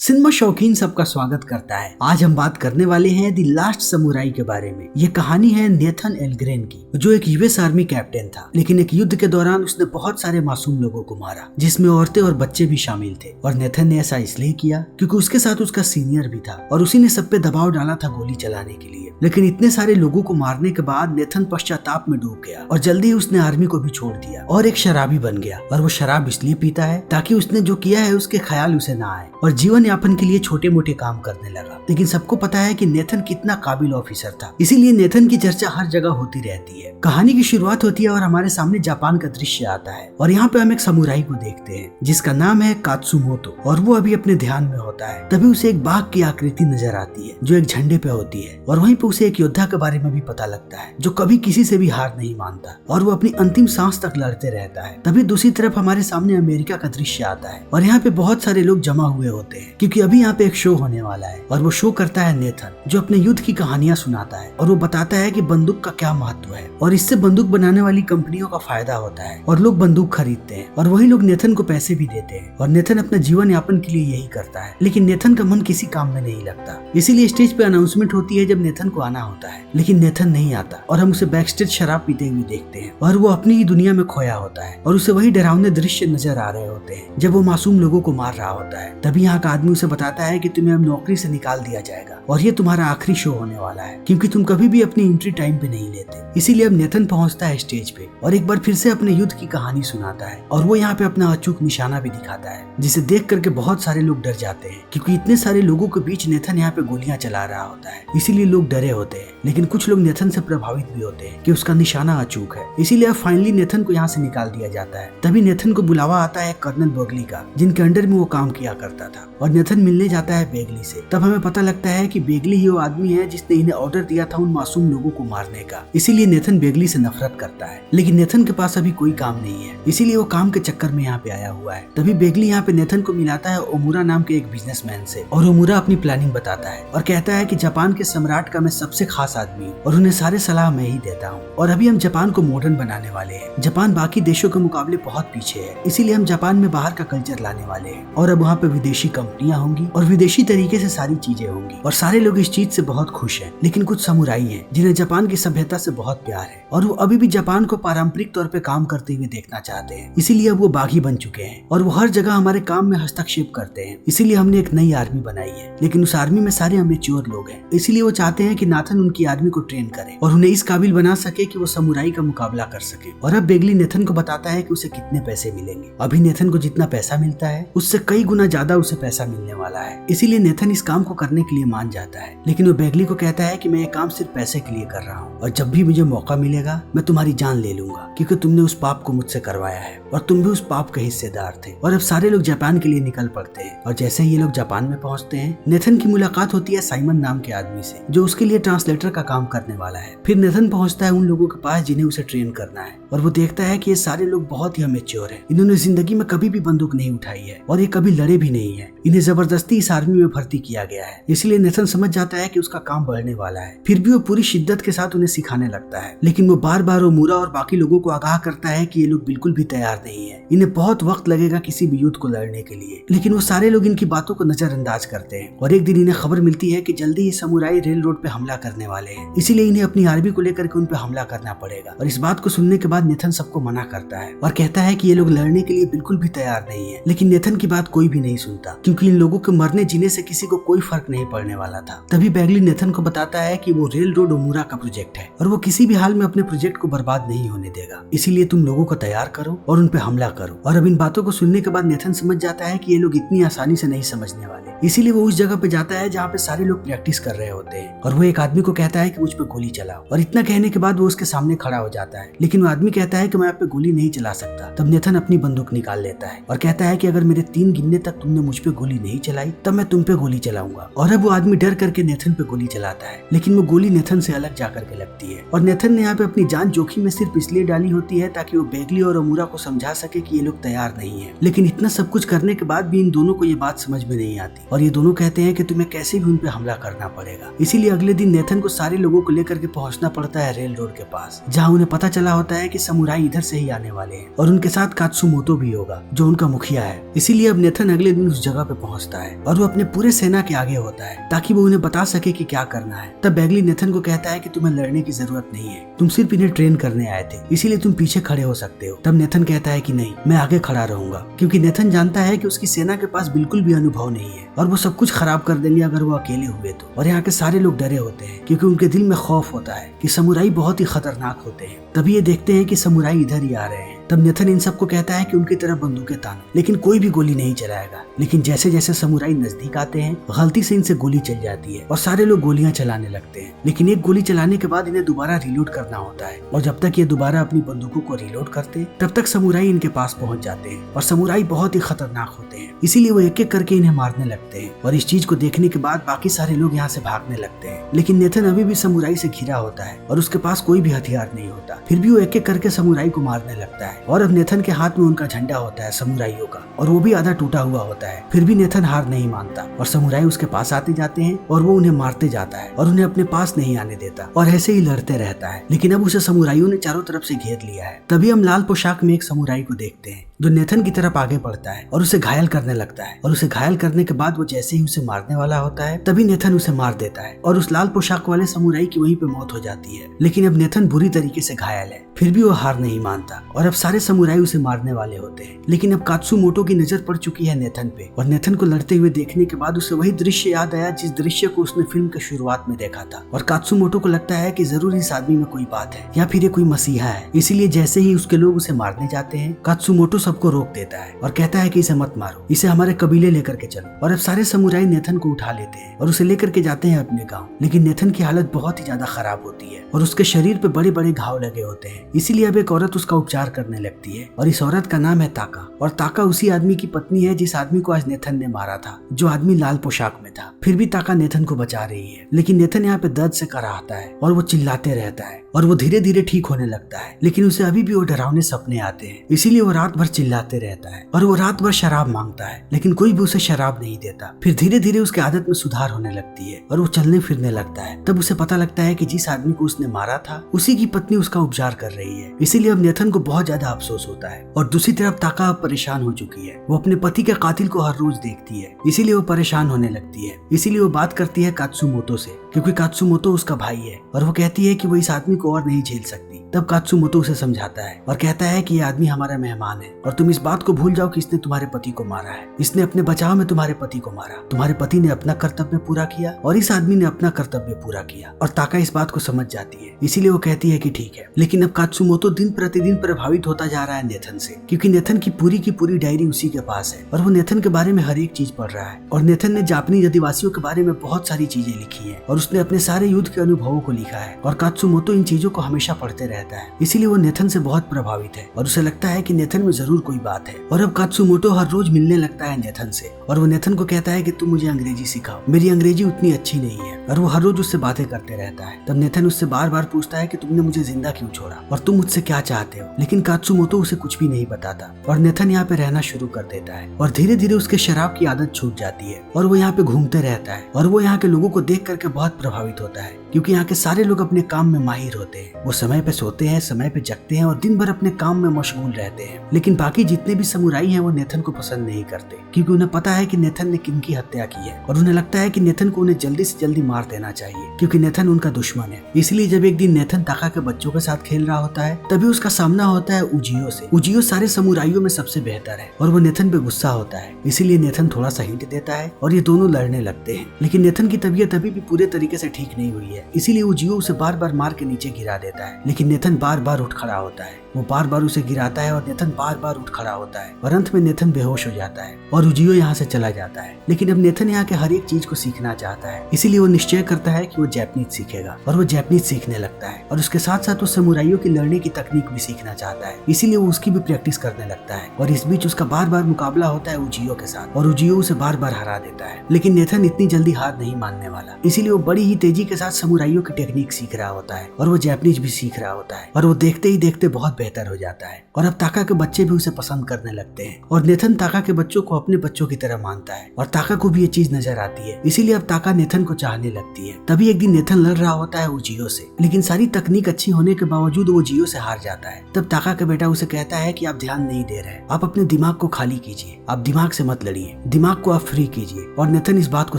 Cinema शौकीन सबका स्वागत करता है। आज हम बात करने वाले हैं द लास्ट समुराई के बारे में। ये कहानी है नेथन एल्ग्रेन की, जो एक यूएस आर्मी कैप्टन था, लेकिन एक युद्ध के दौरान उसने बहुत सारे मासूम लोगों को मारा, जिसमें औरतें और बच्चे भी शामिल थे। और नेथन ने ऐसा इसलिए किया क्योंकि उसके साथ उसका सीनियर भी था और उसी ने सब पे दबाव डाला था गोली चलाने के लिए। लेकिन इतने सारे लोगों को मारने के बाद नेथन पश्चाताप में डूब गया और जल्दी ही उसने आर्मी को भी छोड़ दिया और एक शराबी बन गया। और वो शराब इसलिए पीता है ताकि उसने जो किया है उसके ख्याल उसे ना आए और जीवन यापन के लिए छोटे मोटे काम करने लगा। लेकिन सबको पता है कि नेथन कितना काबिल ऑफिसर था, इसीलिए नेथन की चर्चा हर जगह होती रहती है। कहानी की शुरुआत होती है और हमारे सामने जापान का दृश्य आता है और यहाँ पे हम एक समुराई को देखते हैं जिसका नाम है कात्सुमोतो। और वो अभी अपने ध्यान में होता है, तभी उसे एक बाघ की आकृति नजर आती है जो एक झंडे पे होती है। और वहीं पे उसे एक योद्धा के बारे में भी पता लगता है जो कभी किसी से भी हार नहीं मानता और वो अपनी अंतिम सांस तक लड़ते रहता है। तभी दूसरी तरफ हमारे सामने अमेरिका का दृश्य आता है और यहाँ पे बहुत सारे लोग जमा हुए होते हैं क्योंकि अभी यहाँ पे एक शो होने वाला है। और वो शो करता है नेथन, जो अपने युद्ध की कहानियां सुनाता है और वो बताता है कि बंदूक का क्या महत्व है और इससे बंदूक बनाने वाली कंपनियों का फायदा होता है और लोग बंदूक खरीदते हैं और वही लोग नेथन को पैसे भी देते हैं। और नेथन अपना जीवन यापन के लिए यही करता है, लेकिन नेथन का मन किसी काम में नहीं लगता। इसीलिए स्टेज पे अनाउंसमेंट होती है जब नेथन को आना होता है, लेकिन नेथन नहीं आता और हम उसे बैक स्टेज शराब पीते हुए देखते हैं और वो अपनी ही दुनिया में खोया होता है और उसे वही डरावने दृश्य नजर आ रहे होते हैं जब वो मासूम लोगों को मार रहा होता है। तभी यहाँ का आदमी उसे बताता है कि तुम्हें अब नौकरी से निकाल दिया जाएगा और ये तुम्हारा आखिरी शो होने वाला है क्योंकि तुम कभी भी अपनी एंट्री टाइम पे नहीं लेते। इसीलिए अब नेथन पहुंचता है स्टेज पे और एक बार फिर से अपने युद्ध की कहानी सुनाता है और वो यहाँ पे अपना अचूक निशाना भी दिखाता है, जिसे देख करके बहुत सारे लोग डर जाते हैं क्योंकि इतने सारे लोगों के बीच नेथन यहाँ पे गोलियां चला रहा होता है। इसीलिए लोग डरे होते हैं, लेकिन कुछ लोग नेथन से प्रभावित भी होते हैं कि उसका निशाना अचूक है। इसीलिए अब फाइनली नेथन को यहाँ से निकाल दिया जाता है। तभी नेथन को बुलावा आता है कर्नल बेगली का, जिनके अंडर में वो काम किया करता था। और नेथन मिलने जाता है बेगली से। तब हमें पता लगता है कि बेगली ही वो आदमी है जिसने इन्हें ऑर्डर दिया था उन मासूम लोगों को मारने का। इसीलिए नेथन बेगली से नफरत करता है, लेकिन नेथन के पास अभी कोई काम नहीं है, इसीलिए वो काम के चक्कर में यहाँ पे आया हुआ है। तभी बेगली यहाँ पे नेथन को मिलाता है ओमुरा नाम के एक बिजनेसमैन से और ओमुरा अपनी प्लानिंग बताता है और कहता है कि जापान के सम्राट का मैं सबसे खास आदमी हूँ और उन्हें सारे सलाह मैं ही देता हूँ। और अभी हम जापान को मॉडर्न बनाने वाले हैं। जापान बाकी देशों के मुकाबले बहुत पीछे है, इसीलिए हम जापान में बाहर का कल्चर लाने वाले हैं और अब वहाँ पे विदेशी कंपनियां होंगी और विदेशी तरीके से सारी चीजें होंगी और सारे लोग इस चीज से बहुत खुश हैं। लेकिन कुछ समुराई हैं जिन्हें जापान की सभ्यता से बहुत प्यार है और वो अभी भी जापान को पारंपरिक तौर पे काम करते हुए देखना चाहते हैं। इसीलिए अब वो बागी बन चुके हैं और वो हर जगह हमारे काम में हस्तक्षेप करते हैं। इसीलिए हमने एक नई आर्मी बनाई है, लेकिन उस आर्मी में सारे अमेच्योर लोग हैं। इसीलिए वो चाहते हैं कि नाथन उनकी आर्मी को ट्रेन करे और उन्हें इस काबिल बना सके कि वो समुराई का मुकाबला कर सके। और अब बेगली नेथन को बताता है कि उसे कितने पैसे मिलेंगे। अभी नेथन को जितना पैसा मिलता है उससे कई गुना ज्यादा उसे पैसा मिलने वाला है। इसीलिए नेथन इस काम को करने के लिए मान जाता है, लेकिन वो बेगली को कहता है कि मैं ये काम सिर्फ पैसे के लिए कर रहा हूँ और जब भी मुझे मौका मिलेगा मैं तुम्हारी जान ले लूंगा क्योंकि तुमने उस पाप को मुझसे करवाया है और तुम भी उस पाप के हिस्सेदार थे। और अब सारे लोग जापान के लिए निकल पड़ते हैं और जैसे ही ये लोग जापान में पहुंचते हैं नेथन की मुलाकात होती है साइमन नाम के आदमी से, जो उसके लिए ट्रांसलेटर का काम करने वाला है। फिर नेथन पहुंचता है उन लोगों के पास जिन्हें उसे ट्रेन करना है और वो देखता है कि ये सारे लोग बहुत ही अमेच्योर हैं। इन्होंने जिंदगी में कभी भी बंदूक नहीं उठाई है और ये कभी लड़े भी नहीं है। इन्हें जबरदस्ती इस आर्मी में भर्ती किया गया है, इसलिए नेथन समझ जाता है कि उसका काम बढ़ने वाला है। फिर भी वो पूरी शिद्दत के साथ उन्हें सिखाने लगता है, लेकिन वो बार बार ओमुरा और बाकी लोगों को आगाह करता है कि ये लोग बिल्कुल भी तैयार नहीं है, इन्हें बहुत वक्त लगेगा किसी भी युद्ध को लड़ने के लिए। लेकिन वो सारे लोग इनकी बातों को नजरअंदाज करते हैं और एक दिन इन्हें खबर मिलती है कि जल्दी ही समुराई रेल रोड पे हमला करने वाले हैं, इसीलिए इन्हें अपनी आर्मी को लेकर के उन पे हमला करना पड़ेगा। और इस बात को सुनने के बाद नेथन सबको मना करता है और कहता है कि ये लोग लड़ने के लिए बिल्कुल भी तैयार नहीं है। लेकिन नेथन की बात कोई भी नहीं सुनता क्योंकि इन लोगों के मरने जीने से किसी को कोई फर्क नहीं पड़ने वाला था। तभी बेगली नेथन को बताता है कि वो रेल रोड ओमुरा का प्रोजेक्ट है और वो किसी भी हाल में अपने प्रोजेक्ट को बर्बाद नहीं होने देगा, इसीलिए तुम लोगों को तैयार करो और उन पे हमला करो। और अब इन बातों को सुनने के बाद नेथन समझ जाता है कि ये लोग इतनी आसानी से नहीं समझने वाले, इसीलिए वो उस जगह पे जाता है जहाँ पे सारे लोग प्रैक्टिस कर रहे होते हैं और वो एक आदमी को कहता है कि मुझ पे गोली चलाओ। और इतना कहने के बाद वो उसके सामने खड़ा हो जाता है, लेकिन वो आदमी कहता है कि मैं आप पे गोली नहीं चला सकता। तब नेथन अपनी बंदूक निकाल लेता है और कहता है कि अगर मेरे 3 गिनने तक तुमने मुझ पे गोली नहीं चलाई तब मैं तुम पे गोली चलाऊंगा। और अब वो आदमी डर करके नेथन पे गोली चलाता है, लेकिन वो गोली नेथन से अलग जा करके लगती है और नेथन ने यहाँ पे अपनी जान जोखिम में सिर्फ इसलिए डाली होती है ताकि वो बेगली और ओमुरा को समझा समझा सके कि ये लोग तैयार नहीं है। लेकिन इतना सब कुछ करने के बाद भी इन दोनों को ये बात समझ में नहीं आती और ये दोनों कहते हैं कि तुम्हें कैसे भी उन पे हमला करना पड़ेगा। इसीलिए अगले दिन नेथन को सारे लोगों को लेकर के पहुंचना पड़ता है रेल रोड के पास, जहाँ उन्हें पता चला होता है कि समुराई इधर से ही आने वाले हैं और उनके साथ कात्सुमोटो भी होगा जो उनका मुखिया है। इसीलिए अब नेथन अगले दिन उस जगह पे पहुंचता है और वो अपने पूरे सेना के आगे होता है ताकि वो उन्हें बता सके कि क्या करना है। तब बैगली नेथन को कहता है कि तुम्हें लड़ने की जरूरत नहीं है, तुम सिर्फ इन्हें ट्रेन करने आए थे, इसीलिए तुम पीछे खड़े हो सकते हो। तब नेथन कहता है कि नहीं, मैं आगे खड़ा रहूंगा, क्योंकि नेथन जानता है कि उसकी सेना के पास बिल्कुल भी अनुभव नहीं है और वो सब कुछ खराब कर देंगे अगर वो अकेले हुए तो। और यहाँ के सारे लोग डरे होते हैं क्योंकि उनके दिल में खौफ होता है कि समुराई बहुत ही खतरनाक होते हैं। तभी ये देखते हैं कि समुराई इधर ही आ रहे हैं। तब नेथन इन सबको कहता है कि उनकी तरफ बंदूकें तानो, लेकिन कोई भी गोली नहीं चलाएगा। लेकिन जैसे जैसे समुराई नजदीक आते हैं गलती से इनसे गोली चल जाती है और सारे लोग गोलियां चलाने लगते हैं। लेकिन एक गोली चलाने के बाद इन्हें दोबारा रिलोड करना होता है और जब तक ये दोबारा अपनी बंदूकों को रिलोड करते तब तक समुराई इनके पास पहुंच जाते हैं और समुराई बहुत ही खतरनाक होते हैं, इसीलिए वो एक एक करके इन्हें मारने लगते हैं। और इस चीज को देखने के बाद बाकी सारे लोग यहाँ से भागने लगते हैं। लेकिन नेथन अभी भी समुराई से घिरा होता है और उसके पास कोई भी हथियार नहीं होता, फिर भी वो एक एक करके समुराई को मारने लगता है। और अब नेथन के हाथ में उनका झंडा होता है समुराइयों का और वो भी आधा टूटा हुआ होता है। फिर भी नेथन हार नहीं मानता और समुराई उसके पास आते जाते हैं और वो उन्हें मारते जाता है और उन्हें अपने पास नहीं आने देता और ऐसे ही लड़ते रहता है। लेकिन अब उसे समुराइयों ने चारों तरफ से घेर लिया है। तभी हम लाल पोशाक में एक समुराई को देखते हैं जो नेथन की तरफ आगे बढ़ता है और उसे घायल करने लगता है। और उसे घायल करने के बाद वो जैसे ही उसे मारने वाला होता है तभी नेथन उसे मार देता है और उस लाल पोशाक वाले समुराई की वहीं पे मौत हो जाती है। लेकिन अब नेथन बुरी तरीके से घायल है, फिर भी वो हार नहीं मानता और अब सारे समुराई उसे मारने वाले होते हैं। लेकिन अब कात्सुमोटो की नजर पड़ चुकी है नेथन पे और नेथन को लड़ते हुए देखने के बाद उसे वही दृश्य याद आया जिस दृश्य को उसने फिल्म के शुरुआत में देखा था। और कात्सुमोटो को लगता है कि जरूर इस आदमी में कोई बात है या फिर ये कोई मसीहा है। इसीलिए जैसे ही उसके लोग उसे मारने जाते हैं कात्सुमोटो सबको रोक देता है और कहता है कि इसे मत मारो, इसे हमारे कबीले लेकर के चलो। और अब सारे समुराई नेथन को उठा लेते हैं और उसे लेकर के जाते हैं अपने गाँव। लेकिन नेथन की हालत बहुत ही ज्यादा खराब होती है और उसके शरीर पे बड़े बड़े घाव लगे होते हैं। इसीलिए अब एक औरत उसका उपचार करने लगती है और इस औरत का नाम है ताका। और ताका उसी आदमी की पत्नी है जिस आदमी को आज नेथन ने मारा था, जो आदमी लाल पोशाक में था। फिर भी ताका नेथन को बचा रही है, लेकिन नेथन यहाँ पे दर्द से कराहता है और वो चिल्लाते रहता है और वो धीरे धीरे ठीक होने लगता है। लेकिन उसे अभी भी वो डरावने सपने आते हैं, इसीलिए वो रात भर चिल्लाते रहता है और वो रात भर शराब मांगता है, लेकिन कोई भी उसे शराब नहीं देता। फिर धीरे धीरे उसकी आदत में सुधार होने लगती है और वो चलने फिरने लगता है। तब उसे पता लगता है कि जिस आदमी को उसने मारा था उसी की पत्नी उसका उपचार कर रही है। इसीलिए अब नेथन को बहुत ज्यादा अफसोस होता है। और दूसरी तरफ ताका अब परेशान हो चुकी है, वो अपने पति के कातिल को हर रोज देखती है, इसीलिए वो परेशान होने लगती है। इसीलिए वो बात करती है कात्सुमोटो से, क्योंकि कात्सुमोटो उसका भाई है और वो कहती है कि वो इस आदमी को और नहीं झेल सकती। तब कात्सुमोटो उसे समझाता है और कहता है कि ये आदमी हमारा मेहमान है और तुम इस बात को भूल जाओ कि इसने तुम्हारे पति को मारा है। इसने अपने बचाव में तुम्हारे पति को मारा। तुम्हारे पति ने अपना कर्तव्य पूरा किया और इस आदमी ने अपना कर्तव्य पूरा किया। और ताका इस बात को समझ जाती है, इसीलिए वो कहती है कि ठीक है। लेकिन अब कात्सुमोटो दिन प्रतिदिन प्रभावित होता जा रहा है नेथन से, क्योंकि नेथन की पूरी डायरी उसी के पास है और वो नेथन के बारे में हर एक चीज पढ़ रहा है। और नेथन ने जापानी आदिवासियों के बारे में बहुत सारी चीजें लिखी है और उसने अपने सारे युद्ध के अनुभवों को लिखा है और कात्सुमोटो इन चीजों को हमेशा पढ़ते रहता है। इसीलिए वो नेथन से बहुत प्रभावित है और उसे लगता है कि नेथन में जरूर कोई बात है। और अब कात्सुमोटो हर रोज मिलने लगता है नेथन से और वो नेथन को कहता है कि तुम मुझे अंग्रेजी सिखाओ, मेरी अंग्रेजी उतनी अच्छी नहीं है। और वो हर रोज उससे बातें करते रहता है। तब नेथन उससे बार बार पूछता है कि तुमने मुझे जिंदा क्यों छोड़ा और तुम मुझसे क्या चाहते हो। लेकिन कात्सुमोटो उसे कुछ भी नहीं बताता और नेथन यहाँ पे रहना शुरू कर देता है और धीरे धीरे उसके शराब की आदत छूट जाती है और वो यहाँ पे घूमते रहता है। और वो यहाँ के लोगों को देख करके बहुत प्रभावित होता है, क्योंकि यहाँ के सारे लोग अपने काम में माहिर होते हैं। वो समय पे सोते हैं, समय पे जगते हैं और दिन भर अपने काम में मशगूल रहते हैं। लेकिन बाकी जितने भी समुराई हैं वो नेथन को पसंद नहीं करते, क्योंकि उन्हें पता है कि नेथन ने किनकी हत्या की है और उन्हें लगता है कि नेथन को उन्हें जल्दी से जल्दी मार देना चाहिए, क्योंकि नेथन उनका दुश्मन है। इसलिए जब एक दिन नेथन ताका के बच्चों के साथ खेल रहा होता है तभी उसका सामना होता है उजियो से। उजियो सारे समुराइयों में सबसे बेहतर है और वो नेथन पे गुस्सा होता है। इसीलिए नेथन थोड़ा सा हिंट देता है और ये दोनों लड़ने लगते हैं। लेकिन नेथन की तबीयत अभी भी पूरे तरीके से ठीक नहीं हुई है, इसीलिए उजियो उसे बार बार मार के नीचे गिरा देता है। लेकिन नेथन बार बार उठ खड़ा होता है, वो बार बार उसे गिराता है और नेथन बार बार उठ खड़ा होता है और अंत में नेथन बेहोश हो जाता है और उजियो यहाँ से चला जाता है। लेकिन अब नेथन यहाँ के हर एक चीज को सीखना चाहता है, इसीलिए वो निश्चय करता है कि वो जैपनीज सीखेगा और वो जैपनीज सीखने लगता है और उसके साथ साथ वो समुराइयों की लड़ने की तकनीक भी सीखना चाहता है, इसीलिए वो उसकी भी प्रैक्टिस करने लगता है। और इस बीच उसका बार बार मुकाबला होता है उजियो के साथ और उजियो उसे बार बार हरा देता है। लेकिन नेथन इतनी जल्दी हार नहीं मानने वाला, इसीलिए वो बड़ी ही तेजी के साथ समुराइयों की टेक्निक सीख रहा होता है और वो जैपनीज भी सीख रहा होता है और वो देखते ही देखते बहुत बेहतर हो जाता है। और अब ताका के बच्चे भी उसे पसंद करने लगते हैं और नेथन ताका के बच्चों को अपने बच्चों की तरह मानता है और ताका को भी ये चीज नजर आती है, इसीलिए अब ताका नेथन को चाहने लगती है। तभी एक दिन नेथन लड़ रहा होता है उजियो से, लेकिन सारी तकनीक अच्छी होने के बावजूद वो जियो से हार जाता है। तब ताका का बेटा उसे कहता है कि आप ध्यान नहीं दे रहे, आप अपने दिमाग को खाली कीजिए, आप दिमाग से मत लड़िए, दिमाग को आप फ्री कीजिए। और नेथन इस बात को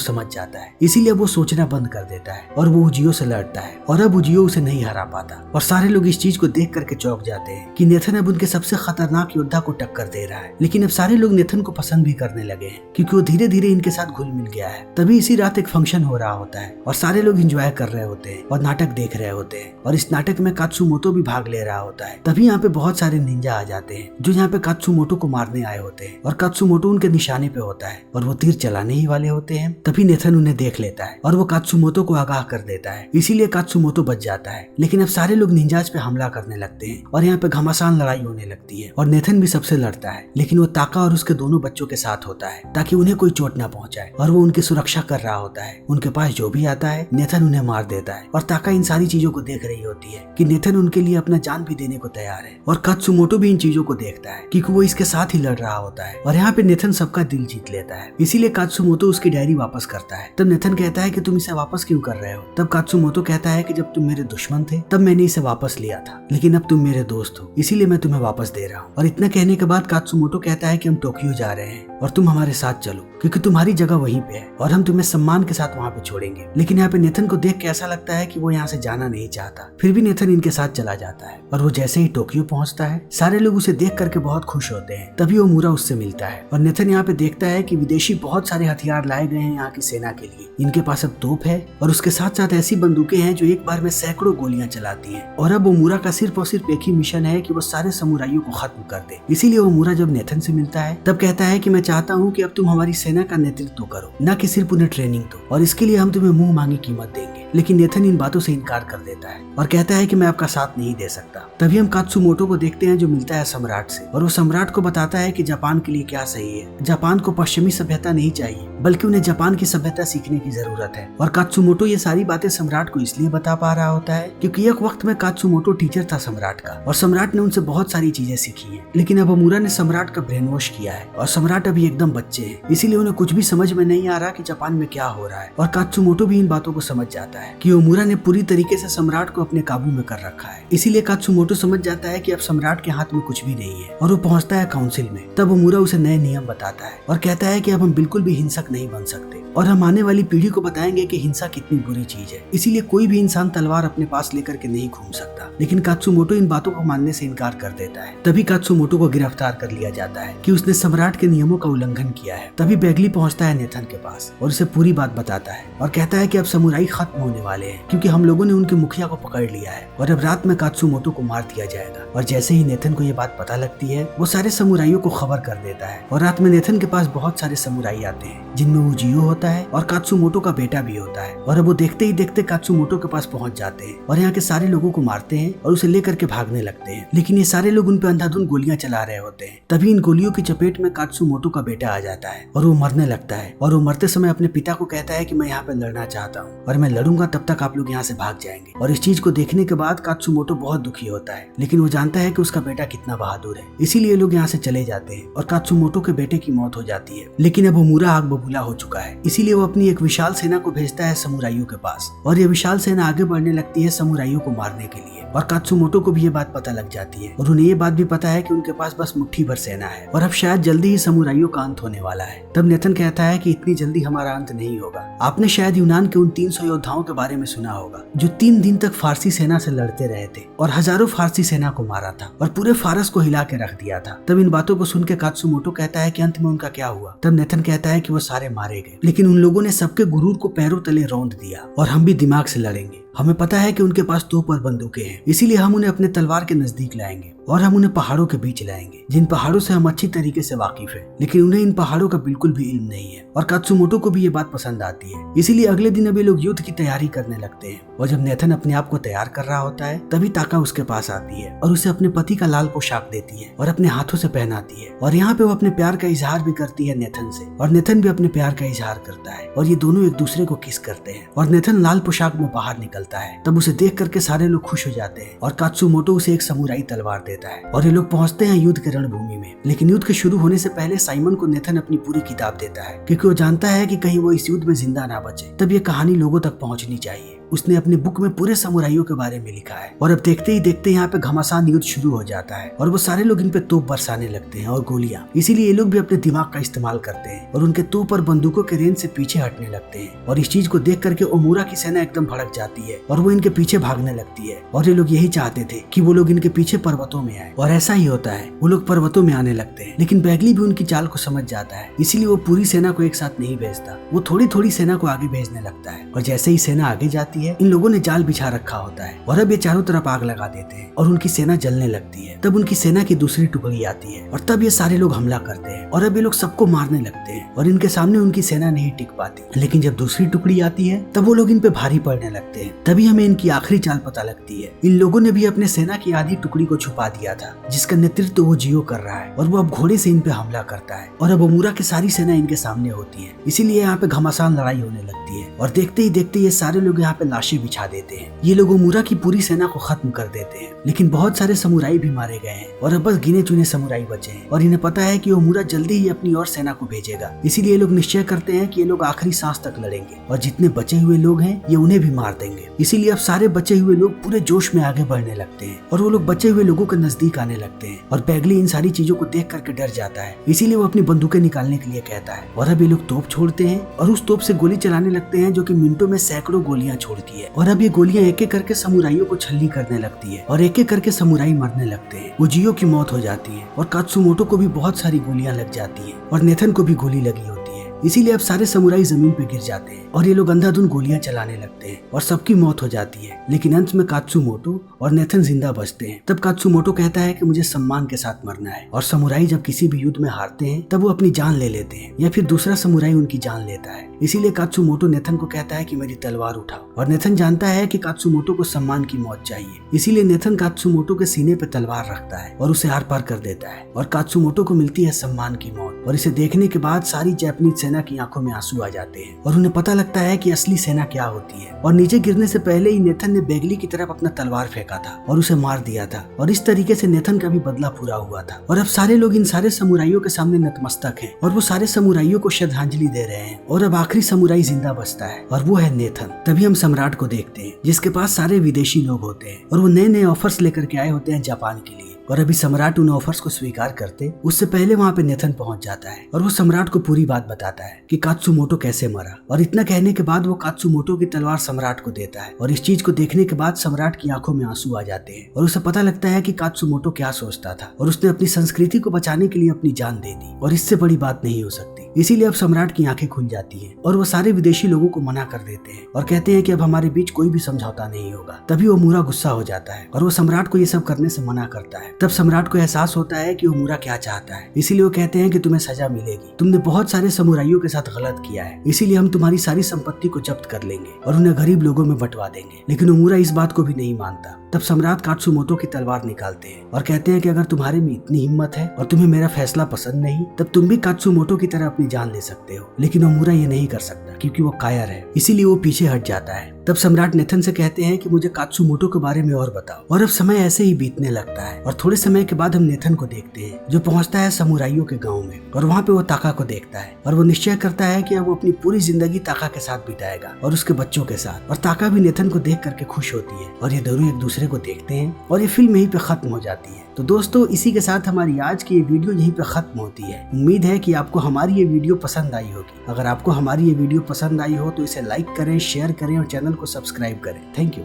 समझ जाता है, इसीलिए वो सोचना बंद कर देता है और वो उजियो से लड़ता है और अब उजियो उसे नहीं हरा पाता। और सारे लोग इस चीज को देख करके चौंक जाते हैं कि नेथन अब उनके सबसे खतरनाक योद्धा को टक्कर दे रहा है। लेकिन अब सारे लोग नेथन को पसंद भी करने लगे हैं क्योंकि वो धीरे धीरे इनके साथ घुल मिल गया है। तभी इसी रात एक फंक्शन हो रहा होता है और सारे लोग एंजॉय कर रहे होते हैं और नाटक देख रहे होते हैं और इस नाटक में कात्सुमोटो भी भाग ले रहा होता है। तभी यहाँ पे बहुत सारे निंजा आ जाते हैं जो यहाँ पे कात्सुमोटो को मारने आए होते हैं और कात्सुमोटो उनके निशाने पे होता है और वो तीर चलाने ही वाले होते हैं। तभी नेथन उन्हें देख लेता है और वो कात्सुमोटो को आगाह कर देता है, इसीलिए कात्सुमोटो बच जाता है। लेकिन अब सारे लोग निंजाज पे हमला करने लगते हैं और यहाँ पे घमासान लड़ाई होने लगती है और नेथन भी सबसे लड़ता है, लेकिन वो ताका और उसके दोनों बच्चों के साथ होता है ताकि उन्हें कोई चोट ना पहुंचाए और वो उनकी सुरक्षा कर रहा होता है। उनके पास जो भी आता है नेथन उन्हें मार देता है और ताका इन सारी चीजों को देख रही होती है कि नेथन उनके लिए अपना जान भी देने को तैयार है। और कात्सुमोटो भी इन चीजों को देखता है क्योंकि वो इसके साथ ही लड़ रहा होता है और यहाँ पे नेथन सबका दिल जीत लेता है, इसीलिए कात्सुमोटो उसकी डायरी वापस करता है। तब नेथन कहता है कि तुम इसे वापस क्यों कर रहे हो? तब कात्सुमोटो कहता है कि जब तुम मेरे दुश्मन थे तब मैंने इसे वापस लिया था, लेकिन अब तुम मेरे दोस्त हो इसीलिए मैं तुम्हें वापस दे रहा हूँ। और इतना कहने के बाद कात्सुमोटो कहता है कि हम टोक्यो जा रहे हैं और तुम हमारे साथ चलो क्योंकि तुम्हारी जगह वहीं पे है और हम तुम्हें सम्मान के साथ वहाँ पे छोड़ेंगे। लेकिन यहाँ पे नेथन को देख के ऐसा लगता है कि वो यहाँ से जाना नहीं चाहता, फिर भी नेथन इनके साथ चला जाता है और वो जैसे ही टोक्यो पहुंचता है सारे लोग उसे देख करके बहुत खुश होते हैं। तभी ओमूरा उससे मिलता है और नेथन यहाँ पे देखता है कि विदेशी बहुत सारे हथियार लाए गए हैं यहाँ की सेना के लिए। इनके पास अब तोप है और उसके साथ साथ ऐसी बंदूकें हैं जो एक बार में सैकड़ों गोलियां चलाती हैं। और अब ओमूरा का सिर्फ और सिर्फ एक ही मिशन है कि वो सारे समुराइयों को खत्म कर दे। इसीलिए ओमूरा जब नेथन से मिलता है तब कहता है कि मैं चाहता हूँ कि अब तुम हमारी सेना का नेतृत्व करो, न कि सिर्फ उन्हें ट्रेनिंग दो, और इसके लिए हम तुम्हें मुंह मांगी कीमत देंगे। लेकिन नेथन इन बातों से इनकार कर देता है और कहता है कि मैं आपका साथ नहीं दे सकता। तभी हम कात्सुमोटो को देखते हैं जो मिलता है सम्राट से और वो सम्राट को बताता है कि जापान के लिए क्या सही है। जापान को पश्चिमी सभ्यता नहीं चाहिए बल्कि उन्हें जापान की सभ्यता सीखने की जरूरत है। और कात्सुमोटो ये सारी बातें सम्राट को इसलिए बता पा रहा होता है क्योंकि एक वक्त में कात्सुमोटो टीचर था सम्राट का और सम्राट ने उनसे बहुत सारी चीजें सीखी है। लेकिन अब ओमूरा ने सम्राट का ब्रेन वॉश किया है और सम्राट अभी एकदम बच्चे हैं, इसीलिए उन्हें कुछ भी समझ में नहीं आ रहा कि जापान में क्या हो रहा है। और कात्सुमोटो भी इन बातों को समझ जाता है कि ओमूरा ने पूरी तरीके से सम्राट को अपने काबू में कर रखा है। इसीलिए कात्सुमोटो समझ जाता है कि अब सम्राट के हाथ में कुछ भी नहीं है और वो पहुंचता है काउंसिल में। तब ओमूरा उसे नए नियम बताता है और कहता है कि अब हम बिल्कुल भी हिंसक नहीं बन सकते और हम आने वाली पीढ़ी को बताएंगे कि हिंसा कितनी बुरी चीज है। इसीलिए कोई भी इंसान तलवार अपने पास लेकर के नहीं घूम सकता। लेकिन कात्सुमोटो इन बातों को मानने से इनकार कर देता है। तभी कात्सुमोटो को गिरफ्तार कर लिया जाता है कि उसने सम्राट के नियमों का उल्लंघन किया है। तभी बैगली पहुंचता है नेथन के पास और उसे पूरी बात बताता है और कहता है कि अब समुराई खत्म होने वाले हैं क्योंकि हम लोगों ने उनके मुखिया को पकड़ लिया है और अब रात में कात्सुमोटो को मार दिया जाएगा। और जैसे ही नेथन को ये बात पता लगती है वो सारे समुराइयों को खबर कर देता है और रात में नेथन के पास बहुत सारे समुराई आते हैं जिनमें उजियो होता है और कात्सुमोटो का बेटा भी होता है। और अब वो देखते ही देखते कात्सुमोटो के पास पहुंच जाते हैं और यहाँ के सारे लोगों को मारते हैं और उसे लेकर के भागने लगते हैं। लेकिन ये सारे लोग उन पे अंधाधुंध गोलियां चला रहे होते हैं। तभी इन गोलियों की चपेट में कात्सुमोटो का बेटा आ जाता है और वो मरने लगता है और वो मरते समय अपने पिता को कहता है कि मैं यहाँ पे लड़ना चाहता हूँ और मैं लड़ूंगा तब तक आप लोग यहाँ से भाग जाएंगे। और इस चीज को देखने के बाद कात्सुमोटो बहुत दुखी होता है, लेकिन वो जानता है कि उसका बेटा कितना बहादुर है, इसीलिए लोग यहाँ से चले जाते हैं और कात्सुमोटो के बेटे की मौत हो जाती है। लेकिन अब ओमूरा आग बबूला हो चुका है, इसीलिए वो अपनी एक विशाल सेना को भेजता है समुराइयों के पास और ये विशाल सेना आगे बढ़ने लगती है समुराइयों को मारने के लिए। और कात्सुमोटो को भी ये बात पता लग जाती है और उन्हें ये बात भी पता है कि उनके पास बस मुट्ठी भर सेना है और अब शायद जल्दी ही समुराइयों का अंत होने वाला है। तब नेथन कहता है कि इतनी जल्दी हमारा अंत नहीं होगा। आपने शायद यूनान के उन 300 योद्धाओं के बारे में सुना होगा जो 3 दिन तक फारसी सेना से लड़ते रहे थे और हजारों फारसी सेना को मारा था और पूरे फारस को हिला के रख दिया था। तब इन बातों को सुन के कात्सुमोटो कहता है कि अंत में उनका क्या हुआ। तब नेथन कहता है कि वो सारे मारे गए, लेकिन उन लोगों ने सबके गुरूर को पैरों तले रौंद दिया और हम भी दिमाग से लड़ेंगे। हमें पता है कि उनके पास तोप और बंदूकें हैं, इसीलिए हम उन्हें अपने तलवार के नजदीक लाएंगे और हम उन्हें पहाड़ों के बीच लाएंगे, जिन पहाड़ों से हम अच्छी तरीके से वाकिफ हैं, लेकिन उन्हें इन पहाड़ों का बिल्कुल भी इल्म नहीं है। और कात्सुमोटो को भी ये बात पसंद आती है, इसीलिए अगले दिन अब ये लोग युद्ध की तैयारी करने लगते हैं। और जब नेथन अपने आप को तैयार कर रहा होता है, तभी ताका उसके पास आती है और उसे अपने पति का लाल पोशाक देती है और अपने हाथों से पहनाती है। और यहाँ पे वो अपने प्यार का इजहार भी करती है नेथन से, और नेथन भी अपने प्यार का इजहार करता है, और ये दोनों एक दूसरे को किस करते हैं। और नेथन लाल पोशाक में बाहर निकलता है, तब उसे देख करके सारे लोग खुश हो जाते हैं। और कात्सुमोटो उसे एक समुराई तलवार देता है और ये लोग पहुंचते हैं युद्ध के रणभूमि में। लेकिन युद्ध के शुरू होने से पहले साइमन को नेथन अपनी पूरी किताब देता है, क्योंकि वो जानता है कि कहीं वो इस युद्ध में जिंदा ना बचे। तब ये कहानी लोगों तक पहुंचनी चाहिए। उसने अपनी बुक में पूरे समुराइयों के बारे में लिखा है। और अब देखते ही देखते यहाँ पे घमासान युद्ध शुरू हो जाता है और वो सारे लोग इन पे तोप बरसाने लगते हैं और गोलियां। इसीलिए ये लोग भी अपने दिमाग का इस्तेमाल करते हैं और उनके तोप और बंदूकों के रेंज से पीछे हटने लगते हैं। और इस चीज को देख करके ओमुरा की सेना एकदम भड़क जाती है और वो इनके पीछे भागने लगती है। और ये लोग यही चाहते थे कि वो लोग इनके पीछे पर्वतों में आए, और ऐसा ही होता है। वो लोग पर्वतों में आने लगते हैं, लेकिन बैगली भी उनकी चाल को समझ जाता है, इसीलिए वो पूरी सेना को एक साथ नहीं भेजता। वो थोड़ी थोड़ी सेना को आगे भेजने लगता है। और जैसे ही सेना आगे जाती है, इन लोगों ने जाल बिछा रखा होता है और अब ये चारों तरफ आग लगा देते हैं और उनकी सेना जलने लगती है। तब उनकी सेना की दूसरी टुकड़ी आती है और तब ये सारे लोग हमला करते हैं और अब ये लोग सबको मारने लगते हैं और इनके सामने उनकी सेना नहीं टिक पाती। लेकिन जब दूसरी टुकड़ी आती है, तब वो लोग इन पे भारी पड़ने लगते हैं। तभी हमें इनकी आखिरी चाल पता लगती है। इन लोगों ने भी अपने सेना की आधी टुकड़ी को छुपा दिया था, जिसका नेतृत्व वो जियो कर रहा है, और वो अब घोड़े से इन पे हमला करता है। और अब ओमुरा की सारी सेना इनके सामने होती है, इसीलिए यहाँ पे घमासान लड़ाई होने लगती है। और देखते ही देखते ये सारे लोग यहाँ पे लाशें बिछा देते हैं। ये लोग ओमुरा की पूरी सेना को खत्म कर देते हैं, लेकिन बहुत सारे समुराई भी मारे गए हैं और अब बस गिने चुने समुराई बचे हैं। और इन्हें पता है कि ओमुरा जल्दी ही अपनी और सेना को भेजेगा, इसीलिए ये लोग निश्चय करते हैं कि ये लोग आखिरी सांस तक लड़ेंगे और जितने बचे हुए लोग हैं ये उन्हें भी मार देंगे। इसीलिए अब सारे बचे हुए लोग पूरे जोश में आगे बढ़ने लगते हैं और वो लोग बचे हुए लोगों के नजदीक आने लगते हैं। और बैगली इन सारी चीजों को देख करके डर जाता है, इसीलिए वो अपनी बंदूकें निकालने के लिए कहता है। और अब ये लोग तोप छोड़ते हैं और उस तोप से गोली चलाने लगते हैं, जो कि मिनटों में सैकड़ों गोलियां छोड़ती है। और अब ये गोलियां एक एक करके समुराइयों को छलनी करने लगती है और एक एक करके समुराई मरने लगते हैं। वो जियो की मौत हो जाती है और कात्सुमोटो को भी बहुत सारी गोलियां लग जाती है और नेथन को भी गोली लगी होती है। इसीलिए अब सारे समुराई जमीन पे गिर जाते हैं और ये लोग अंधाधुंध गोलियां चलाने लगते हैं और सबकी मौत हो जाती है। लेकिन अंत में कात्सुमोटो और नेथन जिंदा बचते हैं। तब कात्सुमोटो कहता है कि मुझे सम्मान के साथ मरना है। और समुराई जब किसी भी युद्ध में हारते हैं, तब वो अपनी जान ले लेते हैं या फिर दूसरा समुराई उनकी जान लेता है। इसीलिए कात्सुमोटो नेथन को कहता है कि मेरी तलवार उठाओ। और नेथन जानता है कि कात्सुमोटो को सम्मान की मौत चाहिए, इसीलिए नेथन कात्सुमोटो के सीने पे तलवार रखता है और उसे आर पार कर देता है। और कात्सुमोटो को मिलती है सम्मान की मौत। और इसे देखने के बाद सारी जापानीज सेना की आंखों में आंसू आ जाते हैं और उन्हें पता लगता है कि असली सेना क्या होती है। और नीचे गिरने से पहले ही नेथन ने बैगली की तरफ अपना तलवार फेंका था और उसे मार दिया था। और इस तरीके से नेथन का भी बदला पूरा हुआ था। और अब सारे लोग इन सारे समुराइयों के सामने नतमस्तक हैं और वो सारे समुराइयों को श्रद्धांजलि दे रहे हैं। और अब आखिरी समुराई जिंदा बचता है और वो है नेथन। तभी हम सम्राट को देखते हैं, जिसके पास सारे विदेशी लोग होते हैं और वो नए नए ऑफर्स लेकर के आए होते हैं जापान के लिए। और अभी सम्राट उन ऑफर्स को स्वीकार करते उससे पहले वहाँ पे नेथन पहुंच जाता है और वो सम्राट को पूरी बात बताता है कि कात्सुमोटो कैसे मरा। और इतना कहने के बाद वो कात्सुमोटो की तलवार सम्राट को देता है और इस चीज को देखने के बाद सम्राट की आंखों में आंसू आ जाते हैं और उसे पता लगता है कि कात्सुमोटो क्या सोचता था और उसने अपनी संस्कृति को बचाने के लिए अपनी जान दे दी और इससे बड़ी बात नहीं हो सकती। इसीलिए अब सम्राट की आंखें खुल जाती हैं और वो सारे विदेशी लोगों को मना कर देते हैं और कहते हैं कि अब हमारे बीच कोई भी समझौता नहीं होगा। तभी ओमुरा गुस्सा हो जाता है और वो सम्राट को ये सब करने से मना करता है। तब सम्राट को एहसास होता है कि ओमुरा क्या चाहता है, इसीलिए वो कहते हैं कि तुम्हें सजा मिलेगी, तुमने बहुत सारे समुराइयों के साथ गलत किया है, इसीलिए हम तुम्हारी सारी संपत्ति को जब्त कर लेंगे और उन्हें गरीब लोगों में बंटवा देंगे। लेकिन ओमुरा इस बात को भी नहीं मानता। तब सम्राट कात्सुमोटो की तलवार निकालते हैं और कहते हैं कि अगर तुम्हारे में इतनी हिम्मत है और तुम्हें मेरा फैसला पसंद नहीं, तब तुम भी कात्सुमोटो की तरह अपनी जान ले सकते हो। लेकिन ओमुरा ये नहीं कर सकता क्योंकि वो कायर है, इसीलिए वो पीछे हट जाता है। तब सम्राट नेथन से कहते हैं कि मुझे कात्सुमोटो के बारे में और बताओ। और अब समय ऐसे ही बीतने लगता है और थोड़े समय के बाद हम नेथन को देखते हैं जो पहुंचता है समुराइयों के गांव में और वहाँ पे वो ताका को देखता है और वो निश्चय करता है कि अब वो अपनी पूरी जिंदगी ताका के साथ बिताएगा और उसके बच्चों के साथ। और ताका भी नेथन को देख करके खुश होती है और ये दोनों एक दूसरे को देखते हैं और ये फिल्म यहीं पे खत्म हो जाती है। तो दोस्तों, इसी के साथ हमारी आज की ये वीडियो यहीं पे खत्म होती है। उम्मीद है कि आपको हमारी ये वीडियो पसंद आई होगी। अगर आपको हमारी ये वीडियो पसंद आई हो तो इसे लाइक करें, शेयर करें और चैनल को सब्सक्राइब करें। Thank you.